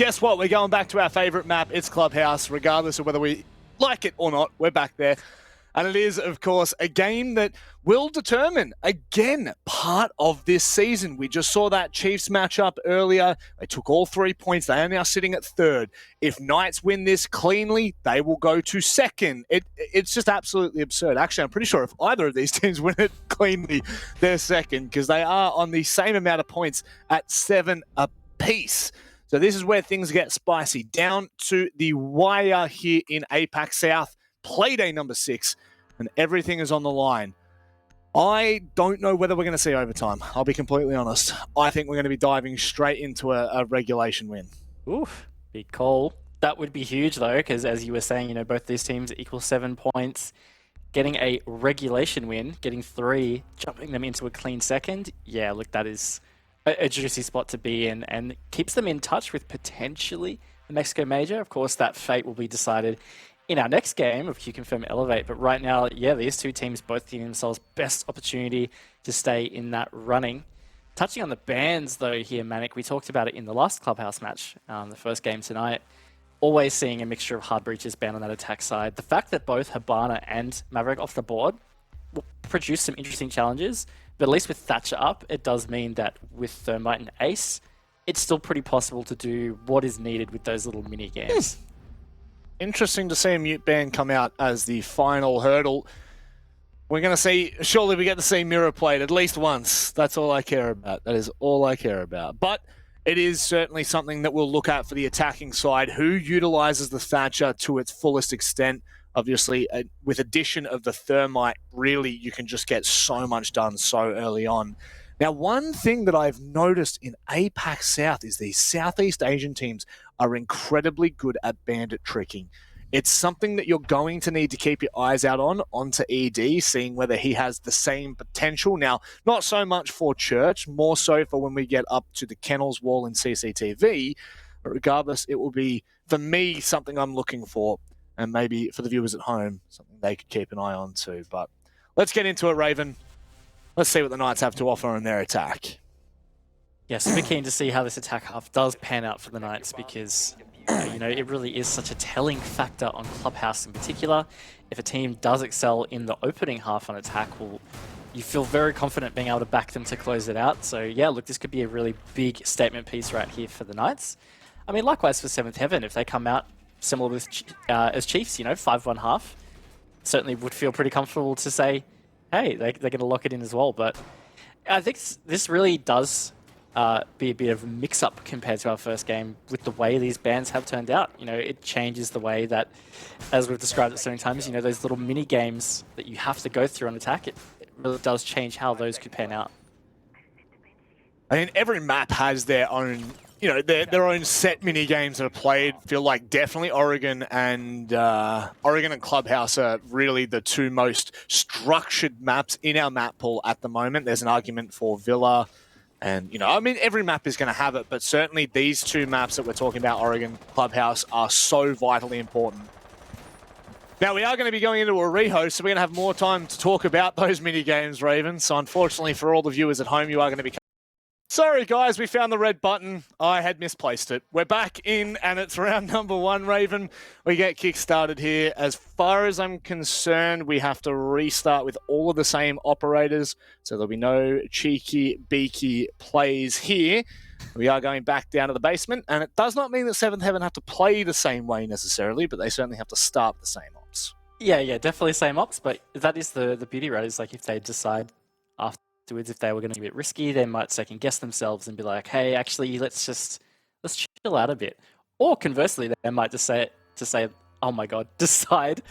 guess what? We're going back to our favourite map. It's Clubhouse, regardless of whether we like it or not. We're back there. And it is, of course, a game that will determine, again, part of this season. We just saw that Chiefs matchup earlier. They took all 3 points. They are now sitting at third. If Knights win this cleanly, they will go to second. It's just absolutely absurd. Actually, I'm pretty sure if either of these teams win it cleanly, they're second, because they are on the same amount of points at 7 apiece. So this is where things get spicy. Down to the wire here in APAC South. Play day number 6, and everything is on the line. I don't know whether we're going to see overtime. I'll be completely honest. I think we're going to be diving straight into a regulation win. Oof, big call. That would be huge, though, because as you were saying, both these teams equal 7 points. Getting a regulation win, getting 3, jumping them into a clean second. Yeah, look, that is a juicy spot to be in, and keeps them in touch with potentially the Mexico Major. Of course, that fate will be decided in our next game of Q Confirm Elevate. But right now, yeah, these two teams both giving themselves best opportunity to stay in that running. Touching on the bans, though, here, Manic, we talked about it in the last Clubhouse match, the first game tonight. Always seeing a mixture of hard breaches banned on that attack side. The fact that both Habana and Maverick off the board will produce some interesting challenges, but at least with Thatcher up, it does mean that with Thermite and Ace, it's still pretty possible to do what is needed with those little mini games. Interesting to see a mute ban come out as the final hurdle. We're going to see, surely we get to see mirror played at least once. That's all I care about. That is all I care about. But it is certainly something that we'll look at for the attacking side. Who utilizes the Thatcher to its fullest extent? Obviously, with addition of the Thermite, really, you can just get so much done so early on. Now, one thing that I've noticed in APAC South is these Southeast Asian teams are incredibly good at bandit tricking. It's something that you're going to need to keep your eyes out on, onto ED, seeing whether he has the same potential. Now, not so much for Church, more so for when we get up to the Kennels wall in CCTV. But regardless, it will be, for me, something I'm looking for. And maybe for the viewers at home, something they could keep an eye on too. But let's get into it, Raven. Let's see what the Knights have to offer in their attack. Yeah, super keen to see how this attack half does pan out for the Knights, because it really is such a telling factor on Clubhouse in particular. If a team does excel in the opening half on attack, you feel very confident being able to back them to close it out. So yeah, look, this could be a really big statement piece right here for the Knights. I mean, likewise for 7th Heaven, if they come out similar with as Chiefs, 5-1 half, certainly would feel pretty comfortable to say, hey, they're going to lock it in as well. But I think this really does be a bit of a mix-up compared to our first game with the way these bans have turned out. It changes the way that, as we've described it so many times, those little mini-games that you have to go through on attack, it really does change how those could pan out. I mean, every map has their own, their own set mini games that are played. Feel like definitely Oregon and Clubhouse are really the two most structured maps in our map pool at the moment. There's an argument for Villa, and every map is going to have it, but certainly these two maps that we're talking about, Oregon, Clubhouse, are so vitally important. Now, we are going to be going into a rehost, so we're going to have more time to talk about those mini games, Raven. So unfortunately for all the viewers at home, you are going to be... Sorry, guys, we found the red button. I had misplaced it. We're back in, and it's round number 1, Raven. We get kick-started here. As far as I'm concerned, we have to restart with all of the same operators, so there'll be no cheeky, beaky plays here. We are going back down to the basement, and it does not mean that 7th Heaven have to play the same way necessarily, but they certainly have to start the same ops. Yeah, definitely same ops, but that is the beauty, right? Is like if they decide afterwards, if they were going to be a bit risky, they might second guess themselves and be like, hey, actually, let's chill out a bit. Or conversely, they might just say, oh my God, decide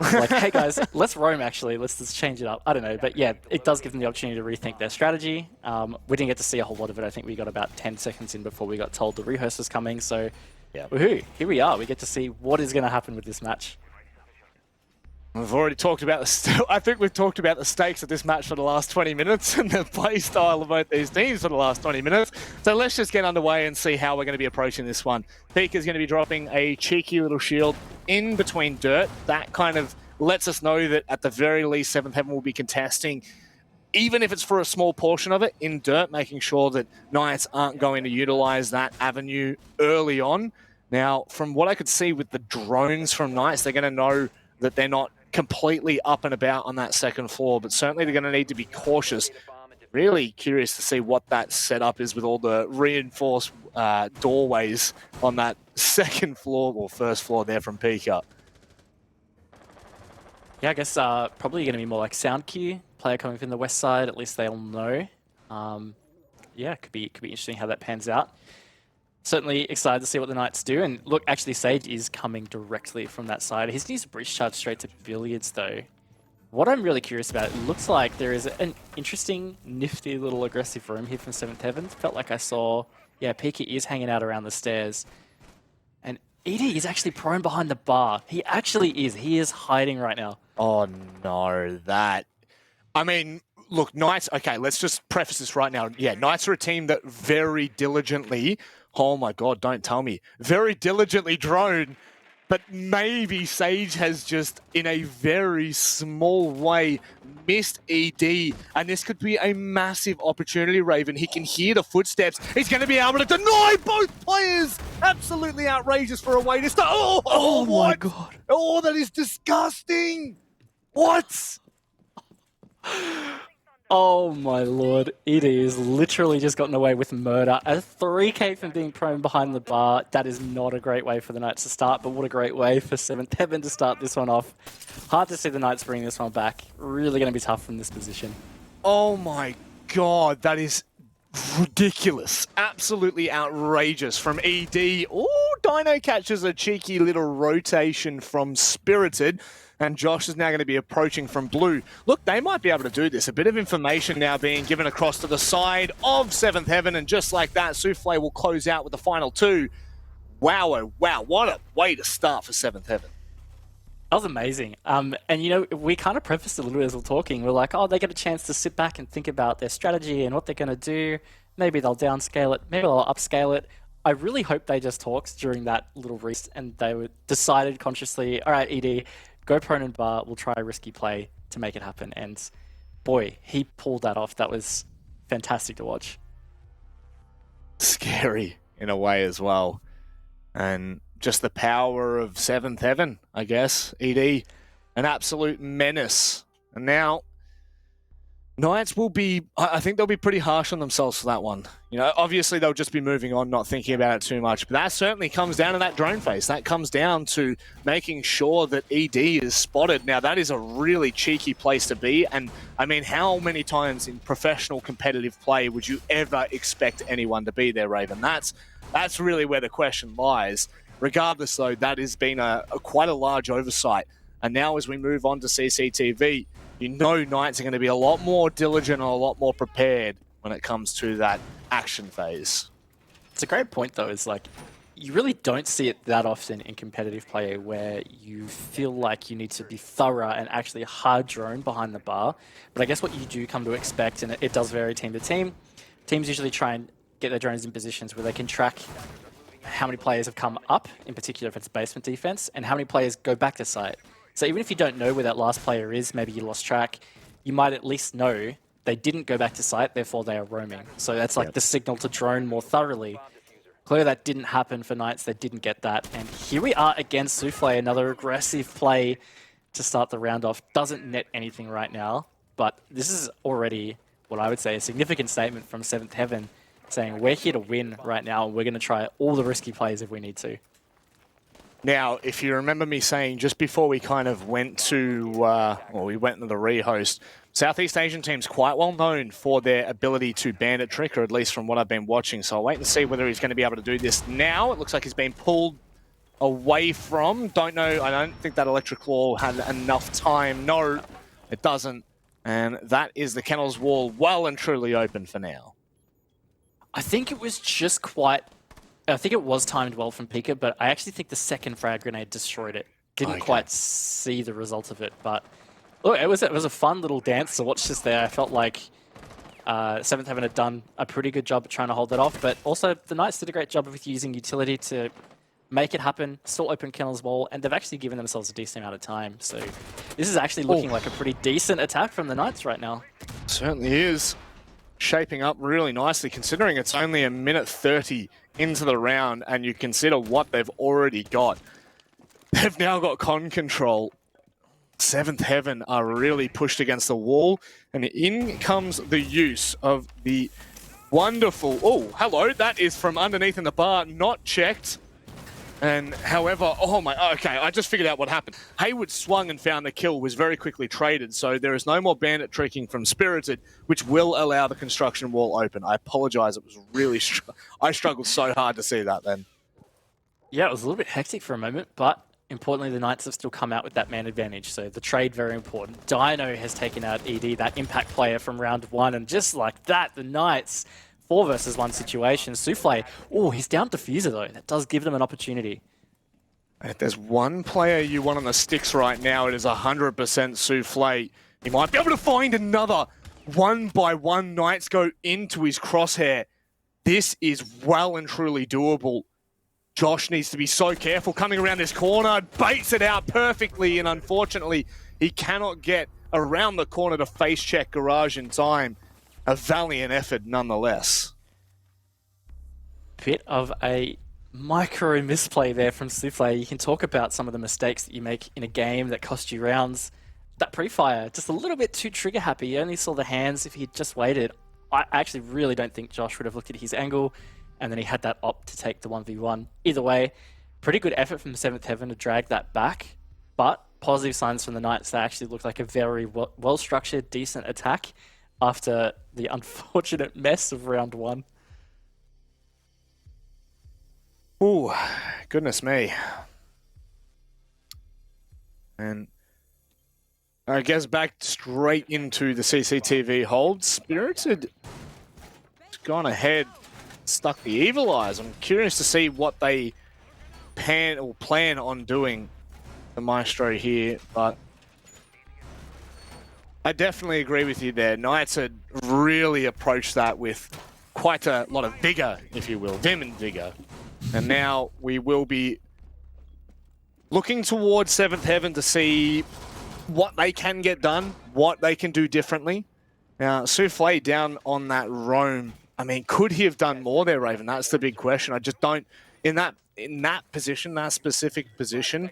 like, hey guys, let's roam actually, let's just change it up. I don't know, but yeah, it does give them the opportunity to rethink their strategy. We didn't get to see a whole lot of it. I think we got about 10 seconds in before we got told the rehearse was coming. So yeah, woohoo, here we are. We get to see what is going to happen with this match. We've already talked about I think we've talked about the stakes of this match for the last 20 minutes and the play style of both these teams for the last 20 minutes. So let's just get underway and see how we're going to be approaching this one. Pika's going to be dropping a cheeky little shield in between dirt. That kind of lets us know that at the very least 7th Heaven will be contesting even if it's for a small portion of it, in dirt, making sure that Knights aren't going to utilize that avenue early on. Now, from what I could see with the drones from Knights, they're going to know that they're not completely up and about on that second floor, but certainly they're going to need to be cautious. Really curious to see what that setup is with all the reinforced doorways on that second floor or first floor there from Pika. Yeah, I guess probably going to be more like sound cue. Player coming from the west side, at least they'll know. Yeah, could be interesting how that pans out. Certainly excited to see what the Knights do. And look, actually, Sage is coming directly from that side. He's used a breach charge straight to Billiards, though. What I'm really curious about, it looks like there is an interesting, nifty little aggressive room here from 7th Heaven. Felt like I saw, yeah, Pika is hanging out around the stairs. And ED is actually prone behind the bar. He actually is. He is hiding right now. Oh, no, that... I mean, look, Knights... Okay, let's just preface this right now. Yeah, Knights are a team that very diligently... Oh, my God, don't tell me. Very diligently drone... But maybe Sage has just, in a very small way, missed ED. And this could be a massive opportunity, Raven. He can hear the footsteps. He's going to be able to deny both players. Absolutely outrageous for a way to start. Oh my God. Oh, that is disgusting. What? Oh my lord, ED has literally just gotten away with murder. A 3k from being prone behind the bar. That is not a great way for the Knights to start, but what a great way for 7th Heaven to start this one off. Hard to see the Knights bring this one back. Really going to be tough from this position. Oh my God, that is ridiculous. Absolutely outrageous from ED. Oh, Dino catches a cheeky little rotation from Spirited. And Josh is now going to be approaching from blue. Look, they might be able to do this. A bit of information now being given across to the side of 7th Heaven. And just like that, Souffle will close out with the final two. Wow, oh, wow. What a way to start for 7th Heaven. That was amazing. And, you know, we kind of prefaced a little bit as we're talking. We're like, oh, they get a chance to sit back and think about their strategy and what they're going to do. Maybe they'll downscale it. Maybe they'll upscale it. I really hope they just talked during that little race and they were decided consciously, all right, ED, go prone and bar, we'll try a risky play to make it happen. And boy, he pulled that off. That was fantastic to watch. Scary in a way as well. And just the power of 7th Heaven, I guess. ED, an absolute menace. And now, Knights will be, I think they'll be pretty harsh on themselves for that one. You know, obviously they'll just be moving on, not thinking about it too much. But that certainly comes down to that drone phase. That comes down to making sure that ED is spotted. Now, that is a really cheeky place to be. And, I mean, how many times in professional competitive play would you ever expect anyone to be there, Raven? That's really where the question lies. Regardless, though, that has been quite a large oversight. And now as we move on to CCTV, you know Knights are going to be a lot more diligent and a lot more prepared when it comes to that action phase. It's a great point, though. It's like, you really don't see it that often in competitive play where you feel like you need to be thorough and actually hard drone behind the bar. But I guess what you do come to expect, and it does vary team to team, teams usually try and get their drones in positions where they can track how many players have come up, in particular if it's basement defense, and how many players go back to site. So even if you don't know where that last player is, maybe you lost track, you might at least know they didn't go back to site, therefore they are roaming. So that's like the signal to drone more thoroughly. Clearly that didn't happen for Knights, they didn't get that. And here we are against Souffle, another aggressive play to start the round off. Doesn't net anything right now, but this is already what I would say a significant statement from 7th Heaven, saying we're here to win right now and we're going to try all the risky plays if we need to. Now, if you remember me saying just before we kind of went to, we went into the rehost, Southeast Asian team's quite well known for their ability to bandit trick, or at least from what I've been watching. So I'll wait and see whether he's going to be able to do this now. It looks like he's been pulled away from. Don't know. I don't think that Electric Claw had enough time. No, it doesn't. And that is the Kennels wall well and truly open for now. I think it was just quite... I think it was timed well from Pika, but I actually think the second frag grenade destroyed it. Didn't quite see the result of it, but look, it was a fun little dance to watch this there. I felt like 7th Heaven had done a pretty good job at trying to hold that off, but also the Knights did a great job with using utility to make it happen, still open Kennel's wall, and they've actually given themselves a decent amount of time. So this is actually looking like a pretty decent attack from the Knights right now. Certainly is. Shaping up really nicely, considering it's only a minute 30 into the round, and you consider what they've already got. They've now got con control. Seventh Heaven are really pushed against the wall, and in comes the use of the wonderful... Oh, hello, that is from underneath in the bar, not checked. And however, oh my, okay, I just figured out what happened. Hayward swung and found the kill, was very quickly traded, so there is no more bandit tricking from Spirited, which will allow the construction wall open. I apologize, it was really, I struggled so hard to see that then. Yeah, it was a little bit hectic for a moment, but importantly, the Knights have still come out with that man advantage, so the trade very important. Dino has taken out ED, that impact player from round 1, and just like that, the Knights... 4 versus 1 situation. Souffle, oh, he's down Diffuser though. That does give them an opportunity. If there's one player you want on the sticks right now, it is 100% Souffle. He might be able to find another. 1-by-1 Knights go into his crosshair. This is well and truly doable. Josh needs to be so careful coming around this corner, baits it out perfectly, and unfortunately, he cannot get around the corner to face check Garage in time. A valiant effort nonetheless. Bit of a micro misplay there from Souffle. You can talk about some of the mistakes that you make in a game that cost you rounds. That pre-fire, just a little bit too trigger happy. You only saw the hands. If he'd just waited, I actually really don't think Josh would have looked at his angle, and then he had that op to take the 1v1. Either way, pretty good effort from 7th Heaven to drag that back, but positive signs from the Knights. That actually looked like a very well-structured, decent attack after the unfortunate mess of round 1. Ooh, goodness me. And I guess back straight into the CCTV hold. Spirits had gone ahead, stuck the Evil Eyes. I'm curious to see what they plan on doing, the Maestro here, but I definitely agree with you there. Knights had really approached that with quite a lot of vigor, if you will, vim and vigor. And now we will be looking towards 7th Heaven to see what they can get done, what they can do differently. Now, Souffle down on that roam. I mean, could he have done more there, Raven? That's the big question. I just don't... In that position, that specific position,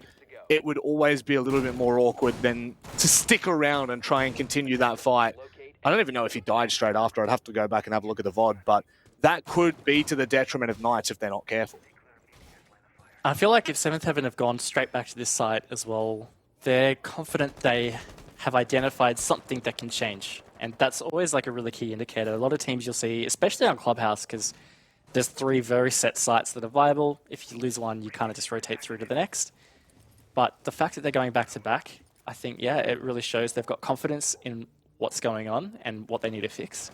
it would always be a little bit more awkward than to stick around and try and continue that fight. I don't even know if he died straight after. I'd have to go back and have a look at the VOD, but that could be to the detriment of Knights if they're not careful. I feel like if 7th Heaven have gone straight back to this site as well, they're confident they have identified something that can change. And that's always like a really key indicator. A lot of teams you'll see, especially on Clubhouse, because there's 3 very set sites that are viable. If you lose one, you kind of just rotate through to the next. But the fact that they're going back to back, I think, yeah, it really shows they've got confidence in what's going on and what they need to fix.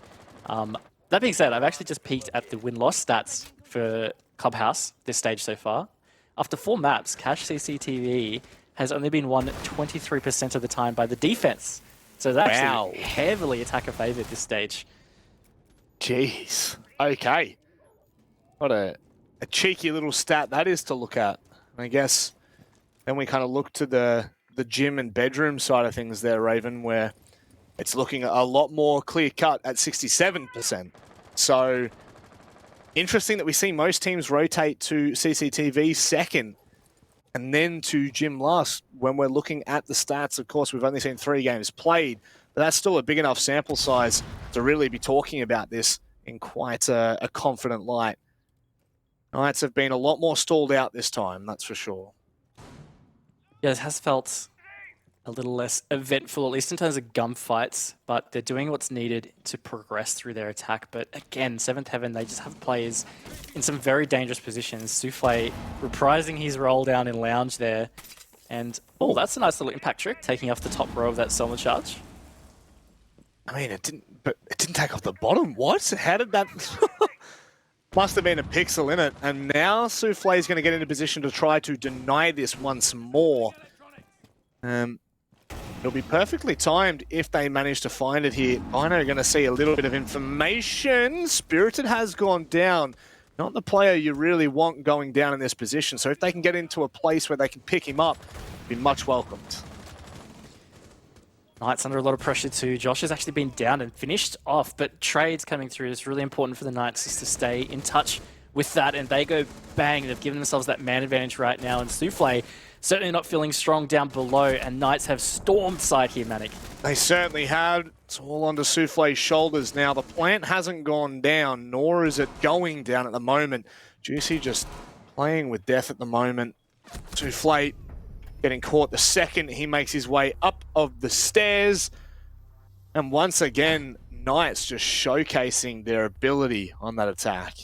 That being said, I've actually just peeked at the win-loss stats for Clubhouse this stage so far. After 4 maps, Cash CCTV has only been won 23% of the time by the defense. So it's actually heavily attacker favored this stage. Jeez. Okay. What a cheeky little stat that is to look at. I guess then we kind of look to the gym and bedroom side of things there, Raven, where it's looking a lot more clear-cut at 67%. So interesting that we see most teams rotate to CCTV second and then to gym last. When we're looking at the stats, of course, we've only seen 3 games played, but that's still a big enough sample size to really be talking about this in quite a confident light. Knights have been a lot more stalled out this time, that's for sure. Yeah, it has felt a little less eventful, at least in terms of gunfights, but they're doing what's needed to progress through their attack. But again, 7th Heaven, they just have players in some very dangerous positions. Souffle reprising his roll down in Lounge there. And, oh, that's a nice little impact trick, taking off the top row of that Selma charge. I mean, it didn't take off the bottom. What? How did that... Must have been a pixel in it. And now Souffle is going to get into position to try to deny this once more. It'll be perfectly timed if they manage to find it here. I know you're going to see a little bit of information. Spirited has gone down. not the player you really want going down in this position. So if they can get into a place where they can pick him up, be much welcomed. Knights under a lot of pressure too. Josh has actually been down and finished off, but trades coming through is really important for the Knights just to stay in touch with that, and they go bang. They've given themselves that man advantage right now, and Souffle certainly not feeling strong down below, and Knights have stormed side here, Manic. They certainly have. It's all onto Souffle's shoulders now. The plant hasn't gone down, nor is it going down at the moment. Juicy just playing with death at the moment. Souffle getting caught the second he makes his way up of the stairs. And once again, Knights just showcasing their ability on that attack.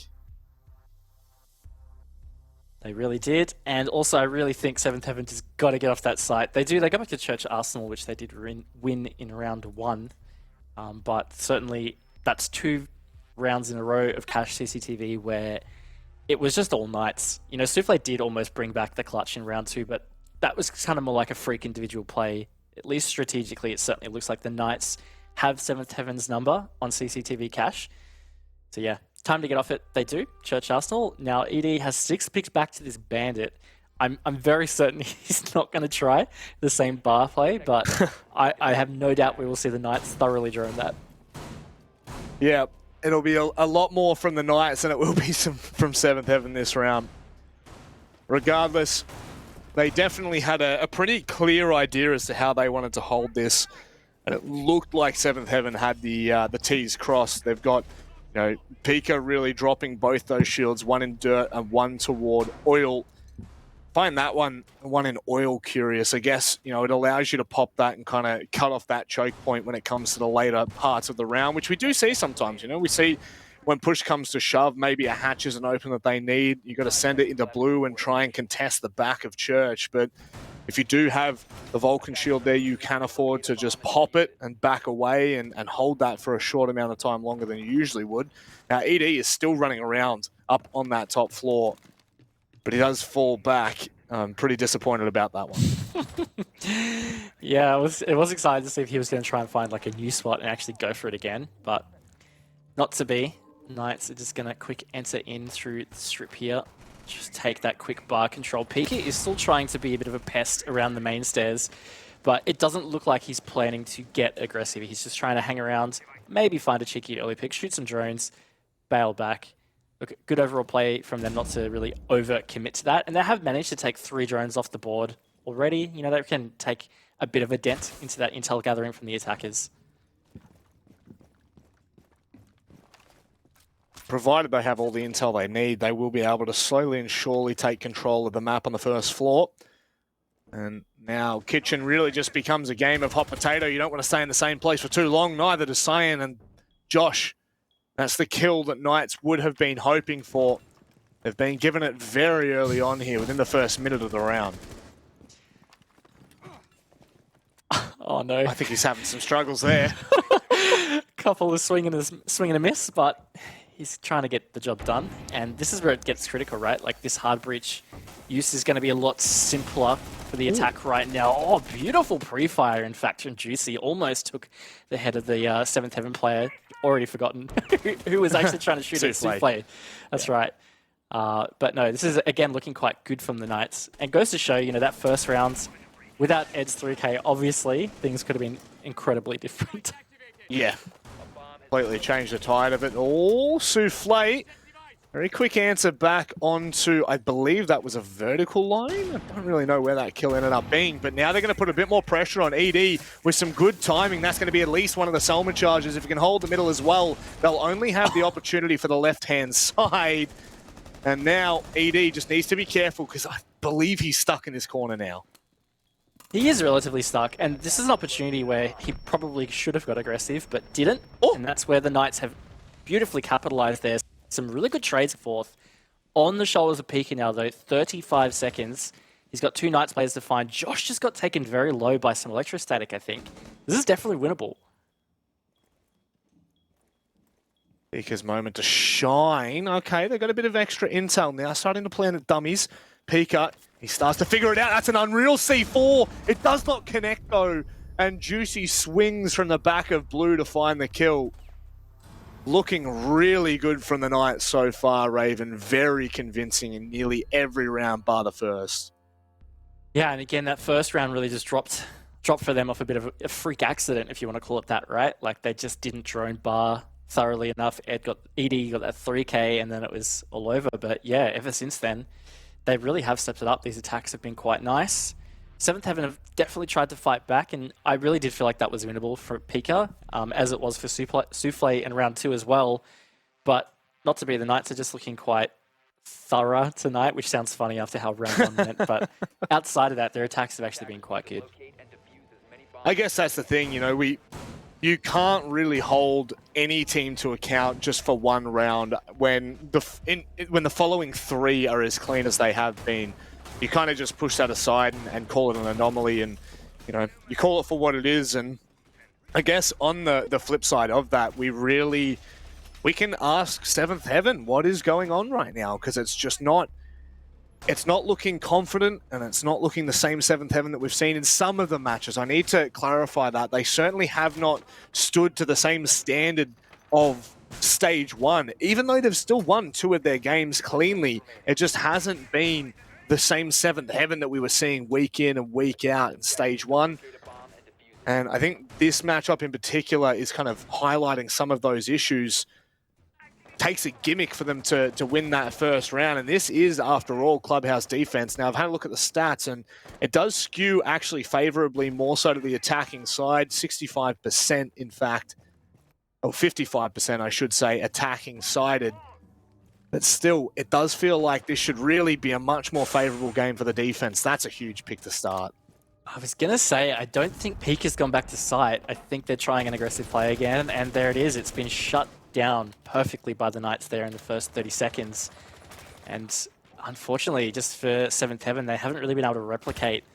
They really did, and also I really think Seventh Heaven has got to get off that site. They do. They go back to Church Arsenal, which they did win in round 1, but certainly that's 2 rounds in a row of cash CCTV where it was just all Knights. You know, Souffle did almost bring back the clutch in round 2, but that was kind of more like a freak individual play. At least strategically, it certainly looks like the Knights have Seventh Heaven's number on CCTV cash. So yeah, time to get off it. They do. Church Arsenal. Now ED has 6 picks back to this Bandit. I'm very certain he's not going to try the same bar play, but I have no doubt we will see the Knights thoroughly drone that. Yeah, it'll be a lot more from the Knights than it will be from Seventh Heaven this round. Regardless, they definitely had a pretty clear idea as to how they wanted to hold this, and it looked like Seventh Heaven had the T's crossed. They've got, you know, Pika really dropping both those shields, one in dirt and one toward oil. Find that one in oil curious. I guess, you know, it allows you to pop that and kind of cut off that choke point when it comes to the later parts of the round, which we do see sometimes. You know, we see when push comes to shove, maybe a hatch isn't open that they need. You got to send it into blue and try and contest the back of Church. But if you do have the Vulcan shield there, you can afford to just pop it and back away and hold that for a short amount of time, longer than you usually would. Now, ED is still running around up on that top floor, but he does fall back. I'm pretty disappointed about that one. Yeah, it was exciting to see if he was going to try and find like a new spot and actually go for it again, but not to be. Knights are just going to quick enter in through the strip here. Just take that quick bar control. Pika is still trying to be a bit of a pest around the main stairs, but it doesn't look like he's planning to get aggressive. He's just trying to hang around, maybe find a cheeky early pick, shoot some drones, bail back. Look, good overall play from them not to really over-commit to that, and they have managed to take 3 drones off the board already. You know, they can take a bit of a dent into that intel gathering from the attackers. Provided they have all the intel they need, they will be able to slowly and surely take control of the map on the first floor. And now Kitchen really just becomes a game of hot potato. You don't want to stay in the same place for too long. Neither does Cyan and Josh. That's the kill that Knights would have been hoping for. They've been given it very early on here, within the first minute of the round. Oh no. I think he's having some struggles there. Couple of swing and a miss, but he's trying to get the job done. And this is where it gets critical, right? Like, this hard breach use is going to be a lot simpler for the attack right now. Oh, beautiful pre-fire, in fact, from Juicy. Almost took the head of the Seventh Heaven player. Already forgotten who was actually trying to shoot at Souffle. That's right. But no, this is, again, looking quite good from the Knights. And goes to show, you know, that first round, without Ed's 3K, obviously, things could have been incredibly different. Yeah. Completely changed the tide of it. Oh, Souffle. Very quick answer back onto, I believe that was a vertical line. I don't really know where that kill ended up being, but now they're going to put a bit more pressure on ED with some good timing. That's going to be at least one of the Selma charges. If you can hold the middle as well, they'll only have the opportunity for the left-hand side. And now ED just needs to be careful because I believe he's stuck in this corner now. He is relatively stuck, and this is an opportunity where he probably should have got aggressive, but didn't. Oh. And that's where the Knights have beautifully capitalized there. Some really good trades forth. On the shoulders of Pika now, though, 35 seconds. He's got 2 Knights players to find. Josh just got taken very low by some electrostatic, I think. This is definitely winnable. Pika's moment to shine. Okay, they've got a bit of extra intel now, starting to plan at dummies. Pika, he starts to figure it out. That's an unreal C4. It does not connect, though. And Juicy swings from the back of blue to find the kill. looking really good from the night so far, Raven. Very convincing in nearly every round bar the first. Yeah, and again, that first round really just dropped for them off a bit of a freak accident, if you want to call it that, right? Like they just didn't drone bar thoroughly enough. ED got that 3K, and then it was all over. But yeah, ever since then, they really have stepped it up. These attacks have been quite nice. Seventh Heaven have definitely tried to fight back, and I really did feel like that was winnable for Pika, as it was for Souffle in round 2 as well. But not to be, the Knights are just looking quite thorough tonight, which sounds funny after how round 1 went. But outside of that, their attacks have actually been quite good. I guess that's the thing, you can't really hold any team to account just for one round when the following 3 are as clean as they have been. You kind of just push that aside and call it an anomaly, and you call it for what it is. And I guess on the flip side of that, we can ask Seventh Heaven what is going on right now, because it's not looking confident, and it's not looking the same Seventh Heaven that we've seen in some of the matches. I need to clarify that. They certainly have not stood to the same standard of Stage 1. Even though they've still won 2 of their games cleanly, it just hasn't been the same Seventh Heaven that we were seeing week in and week out in Stage 1. And I think this matchup in particular is kind of highlighting some of those issues. Takes a gimmick for them to win that first round, and this is, after all, Clubhouse defense. Now, I've had a look at the stats, and it does skew actually favorably more so to the attacking side, 65% in fact, or 55% I should say, attacking sided. But still, it does feel like this should really be a much more favorable game for the defense. That's a huge pick to start. I was going to say, I don't think Peak has gone back to site. I think they're trying an aggressive play again, and there it is. It's been shut down perfectly by the Knights there in the first 30 seconds. And unfortunately, just for Seventh Heaven, they haven't really been able to replicate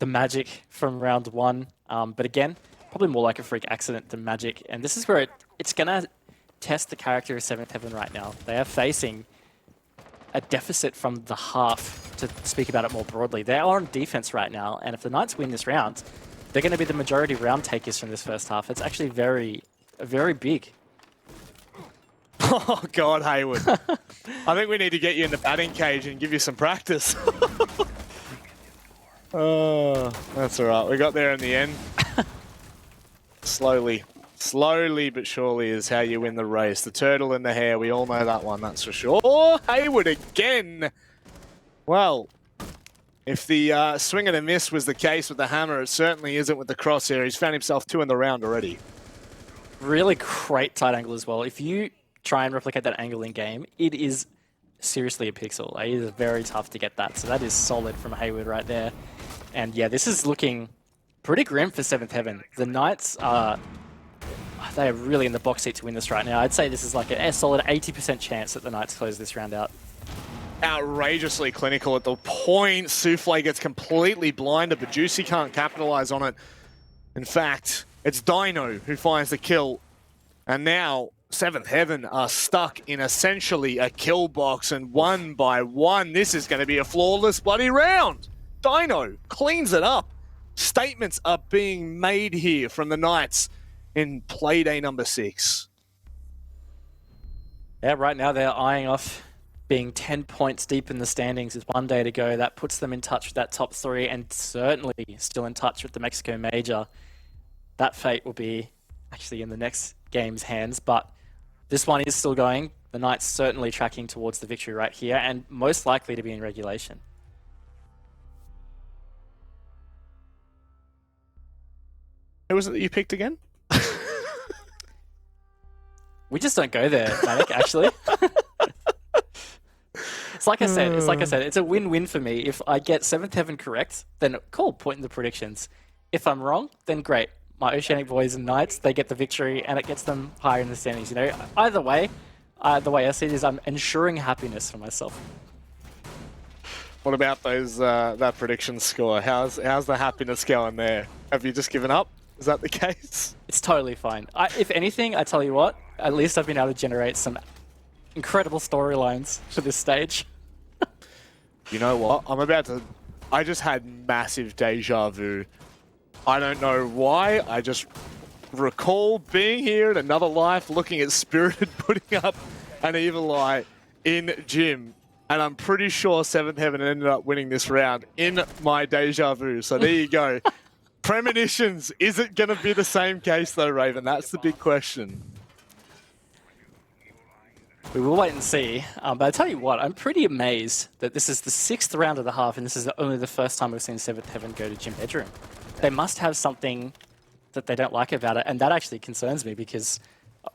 the magic from round 1. But again, probably more like a freak accident than magic. And this is where it's going to test the character of Seventh Heaven right now. They are facing a deficit from the half, to speak about it more broadly. They are on defense right now, and if the Knights win this round, they're going to be the majority round takers from this first half. It's actually very, very big. Oh, God, Hayward. I think we need to get you in the batting cage and give you some practice. Oh, that's all right. We got there in the end. Slowly but surely is how you win the race. The turtle and the hare, we all know that one, that's for sure. Oh, Hayward again. Well, if the swing and a miss was the case with the hammer, it certainly isn't with the crosshair. He's found himself 2 in the round already. Really great tight angle as well. If you try and replicate that angle in game, it is seriously a pixel. It is very tough to get that. So that is solid from Hayward right there. And yeah, this is looking pretty grim for Seventh Heaven. The Knights are... They are really in the box seat to win this right now. I'd say this is like a solid 80% chance that the Knights close this round out. Outrageously clinical at the point. Souffle gets completely blinded, but Juicy can't capitalize on it. In fact, it's Dino who finds the kill. And now Seventh Heaven are stuck in essentially a kill box, and 1 by 1, this is going to be a flawless bloody round. Dino cleans it up. Statements are being made here from the Knights in playday number 6. Yeah, right now they're eyeing off being 10 points deep in the standings with 1 day to go. That puts them in touch with that top 3, and certainly still in touch with the Mexico Major. That fate will be actually in the next game's hands, but this one is still going. The Knights certainly tracking towards the victory right here, and most likely to be in regulation. Who was it that you picked again? We just don't go there, Manic, actually. It's like I said, it's a win-win for me. If I get Seventh Heaven correct, then cool, point in the predictions. If I'm wrong, then great. My Oceanic Boys and Knights, they get the victory, and it gets them higher in the standings. Either way, the way I see it is I'm ensuring happiness for myself. What about those that prediction score? How's the happiness going there? Have you just given up? Is that the case? It's totally fine. If anything, I tell you what, at least I've been able to generate some incredible storylines for this stage. You know what? I just had massive deja vu. I don't know why. recall being here in another life, looking at Spirited putting up an evil eye in gym. And I'm pretty sure 7th Heaven ended up winning this round in my deja vu. So there you go. Premonitions. Is it going to be the same case though, Raven? That's the big question. We will wait and see. But I tell you what, I'm pretty amazed that this is the 6th round of the half, and this is only the first time we've seen 7th Heaven go to gym bedroom. They must have something that they don't like about it, and that actually concerns me because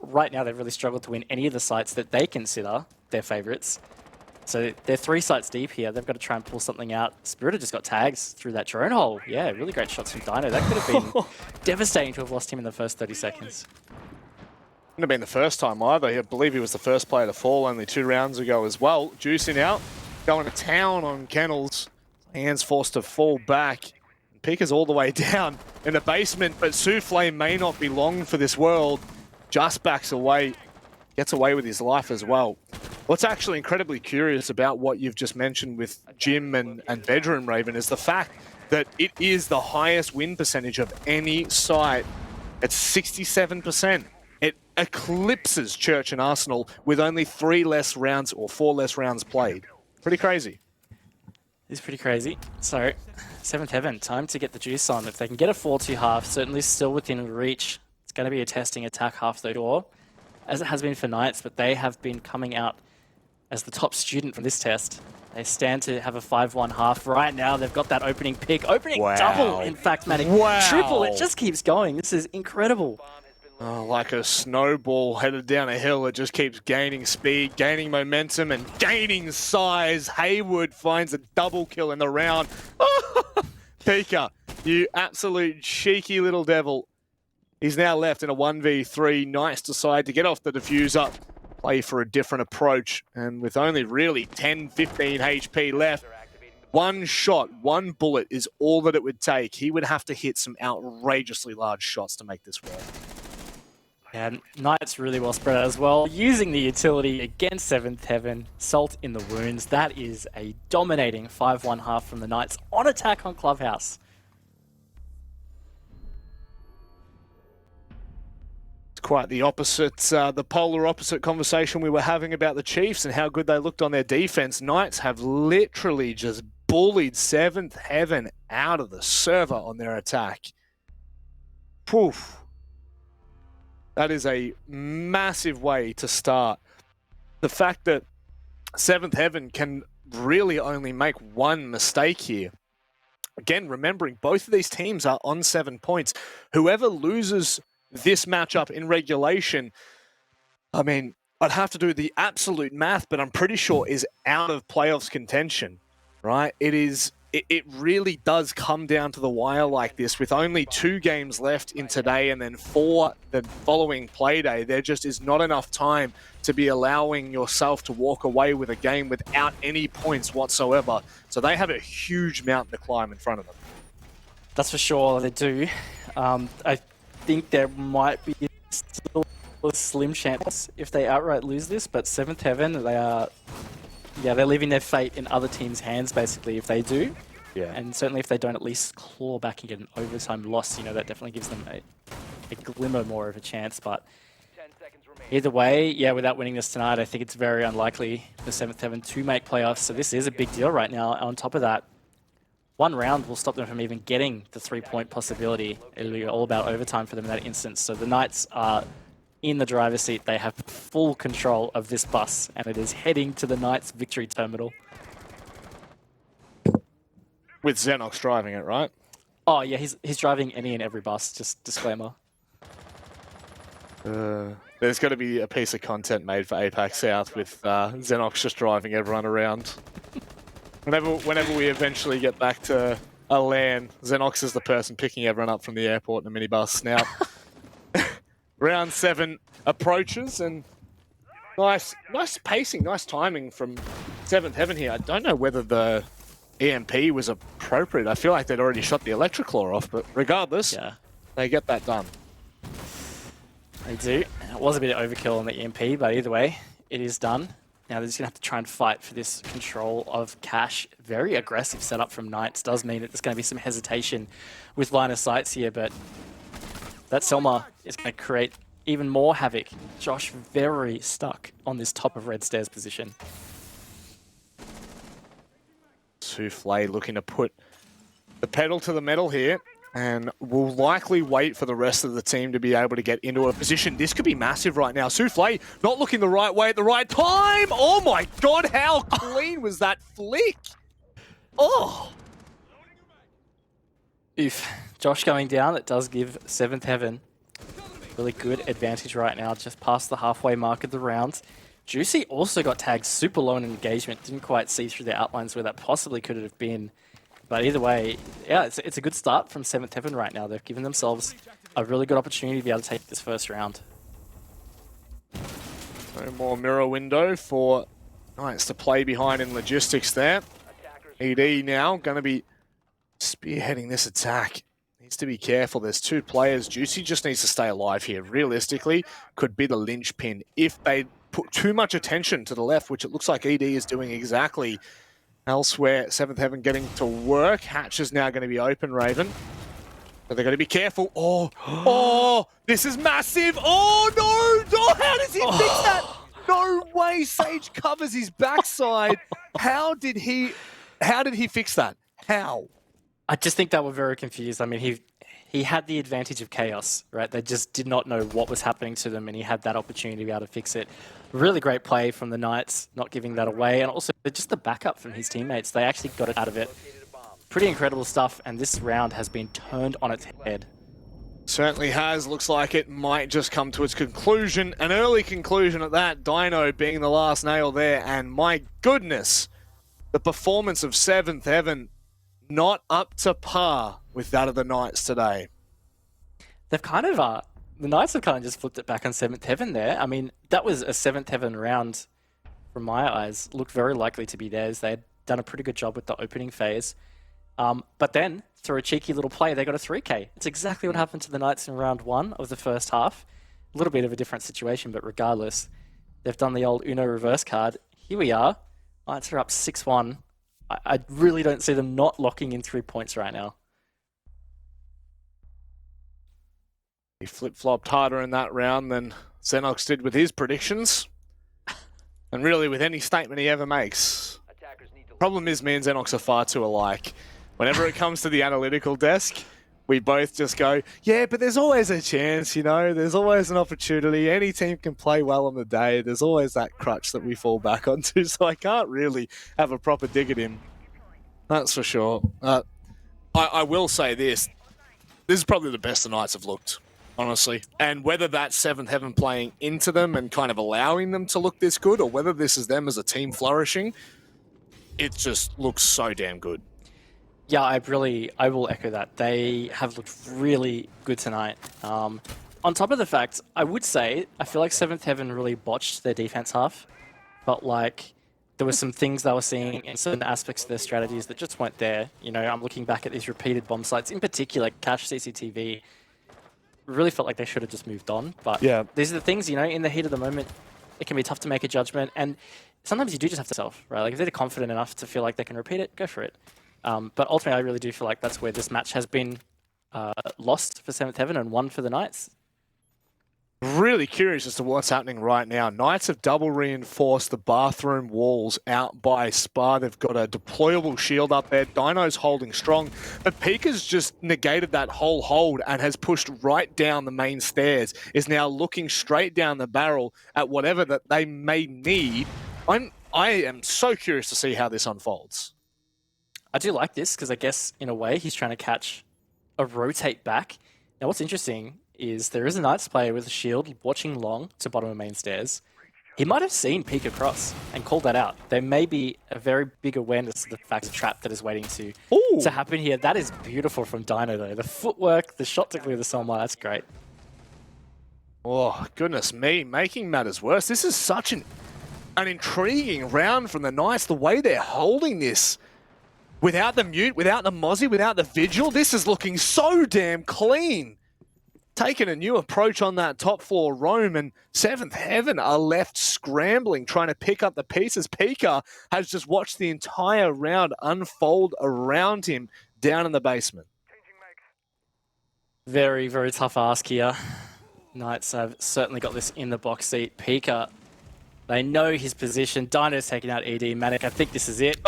right now they've really struggled to win any of the sites that they consider their favorites. So they're 3 sites deep here. They've got to try and pull something out. Spirited just got tags through that drone hole. Yeah, really great shots from Dino. That could have been devastating to have lost him in the first 30 seconds. Wouldn't have been the first time either. I believe he was the first player to fall only 2 rounds ago as well. Juicing out, going to town on Kennels. Hands forced to fall back. Pika's all the way down in the basement, but Souffle may not be long for this world. Just backs away, gets away with his life as well. What's actually incredibly curious about what you've just mentioned with Gym and Bedroom, Raven, is the fact that it is the highest win percentage of any site. It's 67%. It eclipses Church and Arsenal with only 3 less rounds or 4 less rounds played. Pretty crazy. It's pretty crazy. So, 7th Heaven, time to get the juice on. If they can get a 4-2 half, certainly still within reach. It's going to be a testing attack half the door, as it has been for Knights, but they have been coming out as the top student from this test. They stand to have a 5-1 half. Right now, they've got that opening pick. Opening double, in fact, Matic. Wow. Triple, it just keeps going. This is incredible. Oh, like a snowball headed down a hill, it just keeps gaining speed, gaining momentum, and gaining size. Haywood finds a double kill in the round. Pika, you absolute cheeky little devil. He's now left in a 1v3. Nice decide to get off the diffuser, play for a different approach, and with only really 10, 15 HP left, one shot, one bullet is all that it would take. He would have to hit some outrageously large shots to make this work. And Knights really well spread out as well. Using the utility against 7th Heaven, Salt in the wounds. That is a dominating 5-1 half from the Knights on attack on Clubhouse. It's quite the opposite, the polar opposite conversation we were having about the Chiefs and how good they looked on their defense. Knights have literally just bullied 7th Heaven out of the server on their attack. Poof. That is a massive way to start. The fact that 7th Heaven can really only make one mistake here. Again, remembering both of these teams are on 7 points. Whoever loses this matchup in regulation, I mean, I'd have to do the absolute math, but I'm pretty sure is out of playoffs contention, right? It really does come down to the wire like this. With only 2 games left in today and then 4 the following play day, there just is not enough time to be allowing yourself to walk away with a game without any points whatsoever. So they have a huge mountain to climb in front of them. That's for sure, they do. I think there might be still a slim chance if they outright lose this, but 7th Heaven, they are... Yeah, they're leaving their fate in other teams' hands, basically, if they do. Yeah. And certainly if they don't at least claw back and get an overtime loss, you know, that definitely gives them a glimmer more of a chance. But either way, yeah, without winning this tonight, I think it's very unlikely for 7th Heaven to make playoffs. So this is a big deal right now. On top of that, 1 round will stop them from even getting the 3-point possibility. It'll be all about overtime for them in that instance. So the Knights are in the driver's seat. They have full control of this bus, and it is heading to the Knights victory terminal. With Xenox driving it, right? Oh yeah, he's driving any and every bus, just disclaimer. There's got to be a piece of content made for APAC South with Xenox just driving everyone around. Whenever we eventually get back to a LAN, Xenox is the person picking everyone up from the airport in a minibus. Now, round 7 approaches, and nice pacing, nice timing from 7th Heaven here. I don't know whether the EMP was appropriate. I feel like they'd already shot the Electroclaw off, but regardless, Yeah, they get that done. they do. It was a bit of overkill on the EMP, but either way, it is done. Now they're just going to have to try and fight for this control of cash. Very aggressive setup from Knights. Does mean that there's going to be some hesitation with line of sights here, but That Selma is going to create even more havoc. Josh very stuck on this top of red stairs position. Souffle looking to put the pedal to the metal here, and will likely wait for the rest of the team to be able to get into a position. This could be massive right now. Souffle not looking the right way at the right time. Oh my god, how clean was that flick? Oh! Oof. Josh going down, it does give 7th Heaven really good advantage right now, just past the halfway mark of the round. Juicy also got tagged super low in engagement, didn't quite see through the outlines where that possibly could have been. But either way, yeah, it's a good start from 7th Heaven right now. They've given themselves a really good opportunity to be able to take this first round. No more mirror window for Knights to play behind in logistics there. ED now going to be spearheading this attack. Needs to be careful. There's 2 players. Juicy just needs to stay alive here. Realistically, could be the linchpin if they put too much attention to the left, which it looks like ED is doing exactly. Elsewhere, 7th Heaven getting to work. Hatch is now going to be open, Raven. But they're going to be careful. Oh, this is massive. Oh, no, how does he fix that? No way, Sage covers his backside. How did he fix that? How? I just think that we're very confused. I mean, he had the advantage of chaos, right? They just did not know what was happening to them, and he had that opportunity to be able to fix it. Really great play from the Knights, not giving that away, and also just the backup from his teammates. They actually got it out of it. Pretty incredible stuff, and this round has been turned on its head. Certainly has. Looks like it might just come to its conclusion. An early conclusion at that. Dino being the last nail there, and my goodness, the performance of 7th Heaven not up to par with that of the Knights today. They've kind of, the Knights have kind of just flipped it back on 7th Heaven there. I mean, that was a 7th Heaven round, from my eyes, looked very likely to be theirs. They had done a pretty good job with the opening phase. But then, through a cheeky little play, they got a 3K. It's exactly what happened to the Knights in round 1 of the first half. A little bit of a different situation, but regardless, they've done the old Uno reverse card. Here we are. Knights are up 6-1. I really don't see them not locking in 3 points right now. He flip-flopped harder in that round than Xenox did with his predictions. And really with any statement he ever makes. Problem is, me and Xenox are far too alike. Whenever it comes to the analytical desk, we both just go, yeah, but there's always a chance, you know, there's always an opportunity. Any team can play well on the day. There's always that crutch that we fall back onto, so I can't really have a proper dig at him. That's for sure. I will say this. This is probably the best the Knights have looked, honestly. And whether that's 7th Heaven playing into them and kind of allowing them to look this good, or whether this is them as a team flourishing, it just looks so damn good. Yeah, I will echo that. They have looked really good tonight. On top of the fact, I would say, I feel like 7th Heaven really botched their defense half. But like, there were some things they were seeing in certain aspects of their strategies that just weren't there. You know, I'm looking back at these repeated bomb sites, in particular, Cache CCTV. Really felt like they should have just moved on. But yeah, these are the things, you know, in the heat of the moment, it can be tough to make a judgment. And sometimes you do just have to self, right? Like if they're confident enough to feel like they can repeat it, go for it. But ultimately, I really do feel like that's where this match has been lost for 7th Heaven and won for the Knights. Really curious as to what's happening right now. Knights have double reinforced the bathroom walls out by Spa. They've got a deployable shield up there. Dino's holding strong, but Pika's just negated that whole hold and has pushed right down the main stairs, is now looking straight down the barrel at whatever that they may need. I am so curious to see how this unfolds. I do like this because I guess, in a way, he's trying to catch a rotate back. Now, what's interesting is there is a Knights player with a shield watching long to bottom of main stairs. He might have seen peek across and called that out. There may be a very big awareness of the fact of trap that is waiting to happen here. That is beautiful from Dino, though. The footwork, the shot to clear the Selma, that's great. Oh, goodness me, making matters worse. This is such an intriguing round from the Knights, the way they're holding this. Without the mute, without the Mozzie, without the Vigil, this is looking so damn clean. Taking a new approach on that top floor roam, and 7th Heaven are left scrambling, trying to pick up the pieces. Pika has just watched the entire round unfold around him down in the basement. Very, very tough ask here. Knights have certainly got this in the box seat. Pika, they know his position. Dino's taking out ED. Manic, I think this is it.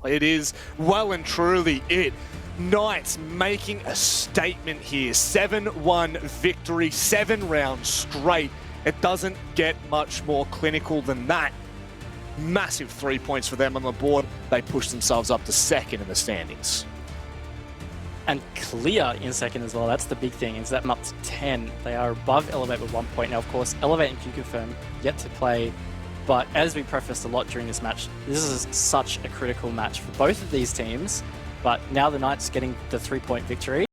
It is well and truly it. Knights making a statement here. 7-1 victory, 7 rounds straight. It doesn't get much more clinical than that. Massive 3 points for them on the board. They push themselves up to second in the standings. And clear in second as well. That's the big thing, is that up to 10. They are above Elevate with 1 point. Now, of course, Elevate and Q-Confirm yet to play. But as we prefaced a lot during this match, this is such a critical match for both of these teams. But now the Knights getting the 3-point victory.